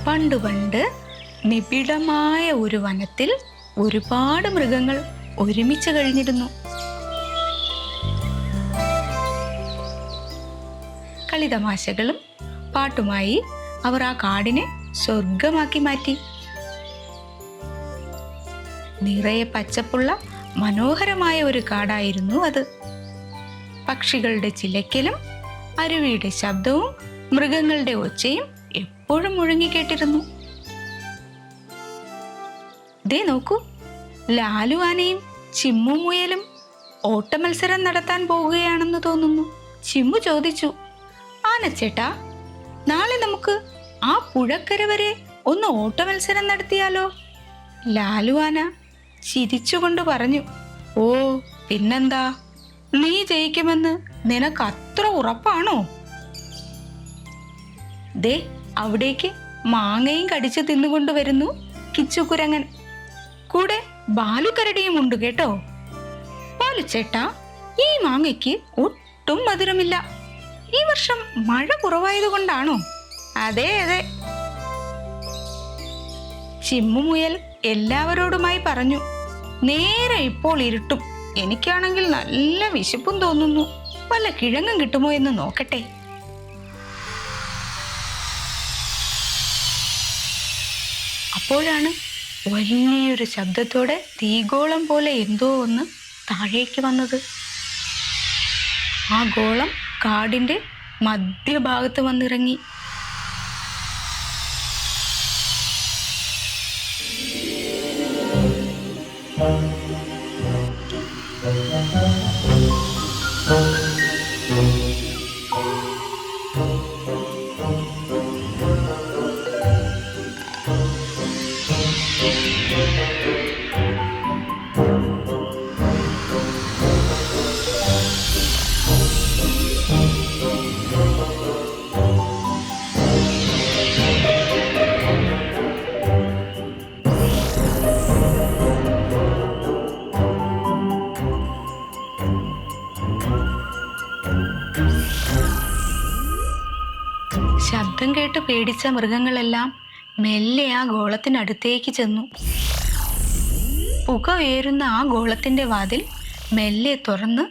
പണ്ട് പണ്ട് നിബിഡമായ ഒരു വനത്തിൽ ഒരുപാട് മൃഗങ്ങൾ ഒരുമിച്ച് കഴിഞ്ഞിരുന്നു. കളിതമാശകളും പാട്ടുമായി അവർ ആ കാടിനെ സ്വർഗമാക്കി മാറ്റി. നിറയെ പച്ചപ്പുള്ള മനോഹരമായ ഒരു കാടായിരുന്നു അത്. പക്ഷികളുടെ ചിലയ്ക്കലും അരുവിയുടെ ശബ്ദവും മൃഗങ്ങളുടെ ഒച്ചയും എപ്പോഴും മുഴങ്ങിക്കേട്ടിരുന്നു. ദേ നോക്കൂ, ലാലു ആനയും ചിമ്മു മുയലും ഓട്ടമത്സരം നടത്താൻ പോകുകയാണെന്ന് തോന്നുന്നു. ചിമ്മു ചോദിച്ചു, ആനച്ചേട്ടാ, നാളെ നമുക്ക് ആ പുഴക്കര വരെ ഒന്ന് ഓട്ടമത്സരം നടത്തിയാലോ? ലാലു ആന ചിരിച്ചുകൊണ്ട് പറഞ്ഞു, ഓ പിന്നെന്താ, നീ ജയിക്കുമെന്ന് നിനക്ക് അത്ര ഉറപ്പാണോ? ദേ അവിടേക്ക് മാങ്ങയും കടിച്ചു തിന്നുകൊണ്ട് വരുന്നു കിച്ചുകുരങ്ങൻ. കൂടെ ബാലുക്കരടിയും ഉണ്ട് കേട്ടോ. ബാലുച്ചേട്ടാ, ഈ മാങ്ങയ്ക്ക് ഒട്ടും മധുരമില്ല. ഈ വർഷം മഴ കുറവായതുകൊണ്ടാണോ? അതെ അതെ. ചിമ്മുമുയൽ എല്ലാവരോടുമായി പറഞ്ഞു, നേരെ ഇപ്പോൾ ഇരുട്ടും. എനിക്കാണെങ്കിൽ നല്ല വിശപ്പും തോന്നുന്നു. വല്ല കിഴങ്ങും കിട്ടുമോ എന്ന് നോക്കട്ടെ. അപ്പോഴാണ് വലിയൊരു ശബ്ദത്തോടെ തീഗോളം പോലെ എന്തോ ഒന്ന് താഴേക്ക് വന്നത്. ആ ഗോളം കാടിന്റെ മധ്യഭാഗത്ത് വന്നിറങ്ങി. ശബ്ദം കേട്ട് പേടിച്ച മൃഗങ്ങളെല്ലാം മെല്ലെ ആ ഗോളത്തിനടുത്തേക്ക് ചെന്നു. പുക ഉയരുന്ന ആ ഗോളത്തിന്റെ വാതിൽ മെല്ലെ തുറന്ന്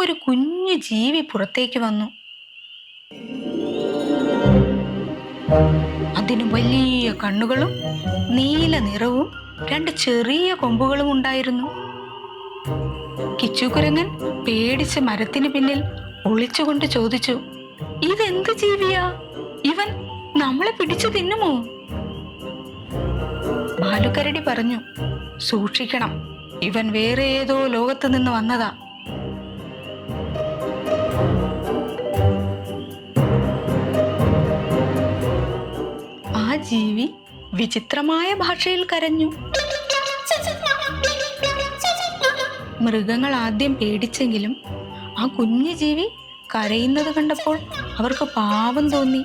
ഒരു കുഞ്ഞു ജീവി പുറത്തേക്ക് വന്നു. അതിന് വലിയ കണ്ണുകളും നീല നിറവും രണ്ട് ചെറിയ കൊമ്പുകളും ഉണ്ടായിരുന്നു. കിച്ചുകുരങ്ങൻ പേടിച്ച് മരത്തിന് പിന്നിൽ ഒളിച്ചുകൊണ്ട് ചോദിച്ചു, ഇതെന്ത് ജീവിയാ? ഇവൻ നമ്മളെ പിടിച്ചു തിന്നുമോ? ബാലുക്കരടി പറഞ്ഞു, സൂക്ഷിക്കണം, ഇവൻ വേറെ ഏതോ ലോകത്ത് നിന്ന് വന്നതാ. ആ ജീവി വിചിത്രമായ ഭാഷയിൽ കരഞ്ഞു. മൃഗങ്ങൾ ആദ്യം പേടിച്ചെങ്കിലും ആ കുഞ്ഞു ജീവി കരയുന്നത് കണ്ടപ്പോൾ അവർക്ക് പാവം തോന്നി.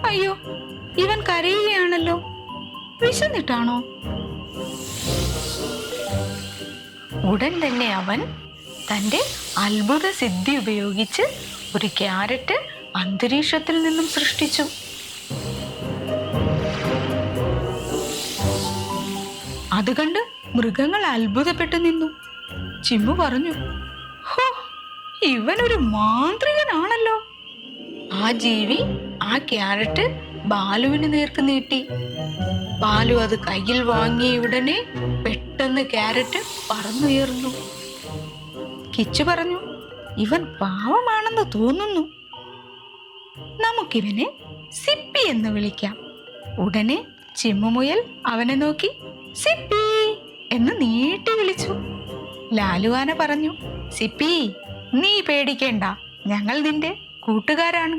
അയ്യോ, ഇവൻ കരയുകയാണല്ലോ. വിശന്നിട്ടാണോ? ഉടൻ തന്നെ അവൻ തൻ്റെ അത്ഭുത സിദ്ധി ഉപയോഗിച്ച് ഒരു ക്യാരറ്റ് അന്തരീക്ഷത്തിൽ നിന്നും സൃഷ്ടിച്ചു. അത് കണ്ട് മൃഗങ്ങൾ അത്ഭുതപ്പെട്ടു നിന്നു. ചിമ്മു പറഞ്ഞു, ഹോ, ഇവനൊരു മാന്ത്രികനാണല്ലോ. ആ ജീവി ആ ക്യാരറ്റ് ബാലുവിന് നേർക്ക് നീട്ടി. ബാലു അത് കയ്യിൽ വാങ്ങിയ ഉടനെ പെട്ടെന്ന് ക്യാരറ്റ് പറന്നുയർന്നു. കിച്ചു പറഞ്ഞു, ഇവൻ പാവമാണെന്ന് തോന്നുന്നു. നമുക്കിവനെ സിപ്പി എന്ന് വിളിക്കാം. ഉടനെ ചിമ്മുമുയൽ അവനെ നോക്കി സിപ്പി എന്ന് നീട്ടി വിളിച്ചു. ലാലുവാന പറഞ്ഞു, സിപ്പി, നീ പേടിക്കേണ്ട, ഞങ്ങൾ നിന്റെ കൂട്ടുകാരാണ്.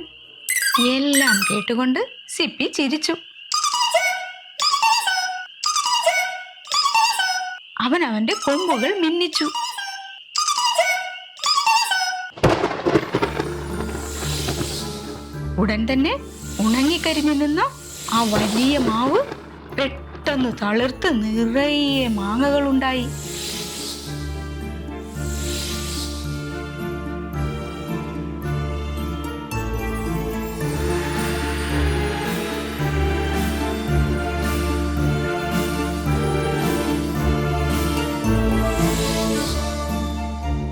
എല്ലാം കേട്ടുകൊണ്ട് സിപ്പി ചിരിച്ചു. അവൻ അവന്റെ കൊമ്പുകൾ മിന്നിച്ചു. ഉടൻ തന്നെ ഉണങ്ങിക്കരിഞ്ഞു നിന്ന ആ വലിയ മാവ് പെട്ടെന്ന് തളിർത്ത് നിറയെ മാങ്ങകളുണ്ടായി.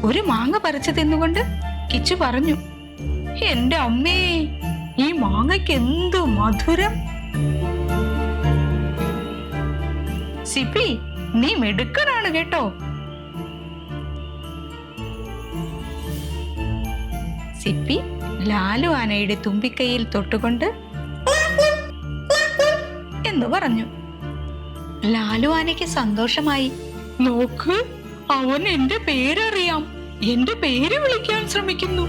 ഒരു മാങ്ങ പറിച്ചു തിന്നുകൊണ്ട് കിച്ചു പറഞ്ഞു, എന്റെ അമ്മേ, ഈ മാങ്ങയ്ക്ക് എന്തു മധുരം! സിപ്പി, നീ മിടുക്കനാണ് കേട്ടോ. സിപ്പി ലാലു ആനയുടെ തുമ്പിക്കൈയിൽ തൊട്ടുകൊണ്ട് എന്ന് പറഞ്ഞു. ലാലു ആനയ്ക്ക് സന്തോഷമായി. നോക്ക്, അവൻ എന്റെ പേരറിയാം, എന്റെ പേര് വിളിക്കാൻ ശ്രമിക്കുന്നു.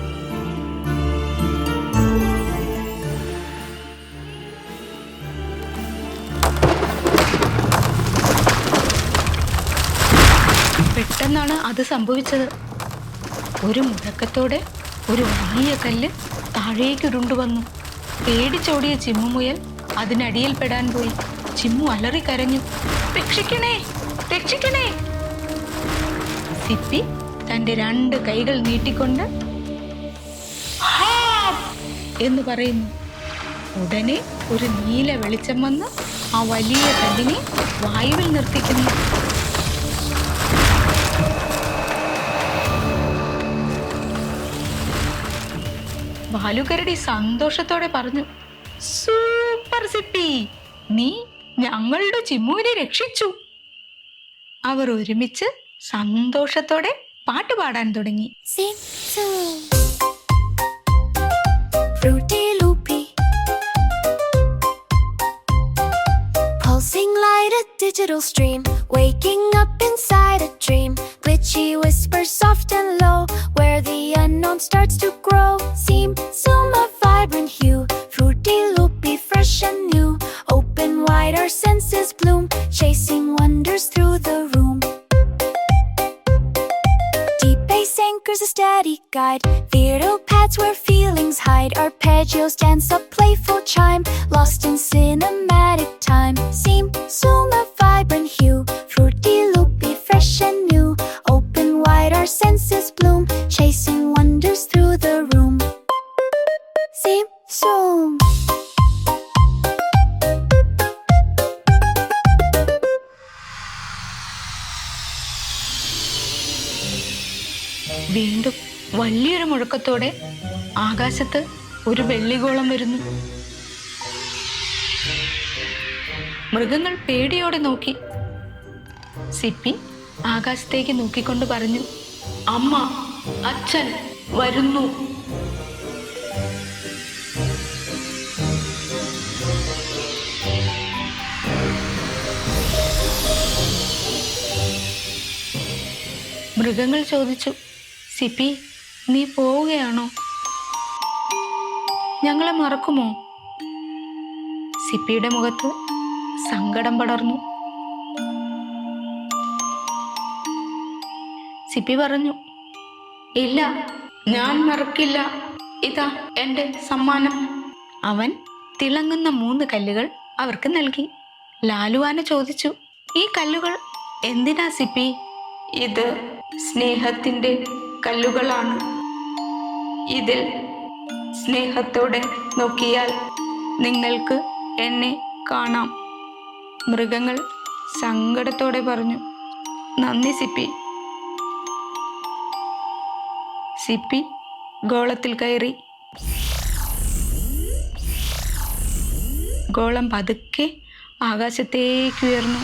പെട്ടെന്നാണ് അത് സംഭവിച്ചത്. ഒരു മുഴക്കത്തോടെ ഒരു വലിയ കല്ല് താഴേക്ക് ഉരുണ്ടുവന്നു. പേടിച്ചോടിയ ചിമ്മുമുയൽ അതിനടിയിൽ പെടാൻ പോയി. ചിമ്മു അലറി കരഞ്ഞു, രക്ഷിക്കണേ, രക്ഷിക്കണേ! സിപ്പി തന്റെ 2 കൈകൾ നീട്ടിക്കൊണ്ട് എന്ന് പറയുന്നു. ഉടനെ ഒരു നീല വെളിച്ചം വന്ന് ആ വലിയ കല്ലിനെ വായുവിൽ നിർത്തിക്കുന്നു. ബാലുകരടി സന്തോഷത്തോടെ പറഞ്ഞു, സൂപ്പർ സിപ്പി, നീ ഞങ്ങളുടെ ചിമ്മുവിനെ രക്ഷിച്ചു. അവർ ഒരുമിച്ച് സന്തോഷത്തോടെ പാട്ടുപാടാൻ തുടങ്ങി. Pulsing like a digital stream, waking up inside a dream. Glitchy whispers soft and low, where the unknown starts to grow. Seem zoom a vibrant hue, fruity loopy, fresh and new. Open wide, our senses bloom, chasing wonders through the room. Deep bass anchors a steady guide, viral paths where feelings hide. Arpeggios dance a playful chime, lost in cinematic time. Seem zoom a vibrant hue, fruity loopy, fresh and new. Open wide, our senses bloom, chasing wonders through the room. Seem zoom. വീണ്ടും വലിയൊരു മുഴക്കത്തോടെ ആകാശത്ത് ഒരു വെള്ളിഗോളം വരുന്നു. മൃഗങ്ങൾ പേടിയോടെ നോക്കി. Sippy ആകാശത്തേക്ക് നോക്കിക്കൊണ്ട് പറഞ്ഞു, അമ്മ, അച്ഛൻ വരുന്നു. മൃഗങ്ങൾ ചോദിച്ചു, സിപ്പി, നീ പോവുകയാണോ? ഞങ്ങളെ മറക്കുമോ? സിപ്പിയുടെ മുഖത്ത് സങ്കടം പടർന്നു. സിപ്പി പറഞ്ഞു, ഇല്ല, ഞാൻ മറക്കില്ല. ഇതാ എൻ്റെ സമ്മാനം. അവൻ തിളങ്ങുന്ന 3 കല്ലുകൾ അവർക്ക് നൽകി. ലാലുവാന ചോദിച്ചു, ഈ കല്ലുകൾ എന്തിനാ സിപ്പി? ഇത് സ്നേഹത്തിൻ്റെ കല്ലുകളാണ്. ഇതിൽ സ്നേഹത്തോടെ നോക്കിയാൽ നിങ്ങൾക്ക് എന്നെ കാണാം. മൃഗങ്ങൾ സങ്കടത്തോടെ പറഞ്ഞു, നന്ദി സിപ്പി. സിപ്പി ഗോളത്തിൽ കയറി. ഗോളം പതുക്കെ ആകാശത്തേക്ക് ഉയർന്നു.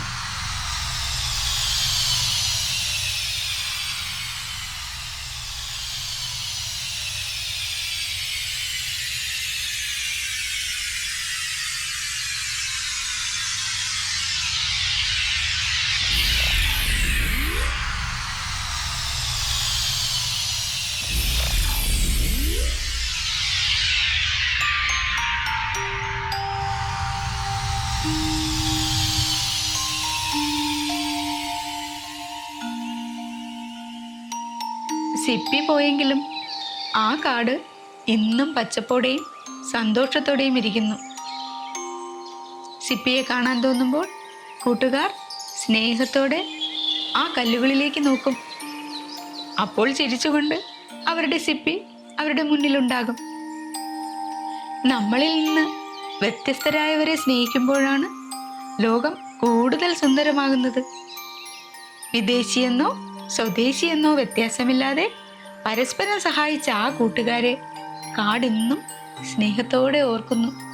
സിപ്പി പോയെങ്കിലും ആ കാട് ഇന്നും പച്ചപ്പോടെയും സന്തോഷത്തോടെയും ഇരിക്കുന്നു. സിപ്പിയെ കാണാൻ തോന്നുമ്പോൾ കൂട്ടുകാർ സ്നേഹത്തോടെ ആ കല്ലുകളിലേക്ക് നോക്കും. അപ്പോൾ ചിരിച്ചുകൊണ്ട് അവരുടെ സിപ്പി അവരുടെ മുന്നിലുണ്ടാകും. നമ്മളിൽ നിന്ന് വ്യത്യസ്തരായവരെ സ്നേഹിക്കുമ്പോഴാണ് ലോകം കൂടുതൽ സുന്ദരമാകുന്നത്. വിദേശിയെന്നോ സ്വദേശിയെന്നോ വ്യത്യാസമില്ലാതെ പരസ്പരം സഹായിച്ച ആ കൂട്ടുകാരെ കാടിന്നും സ്നേഹത്തോടെ ഓർക്കുന്നു.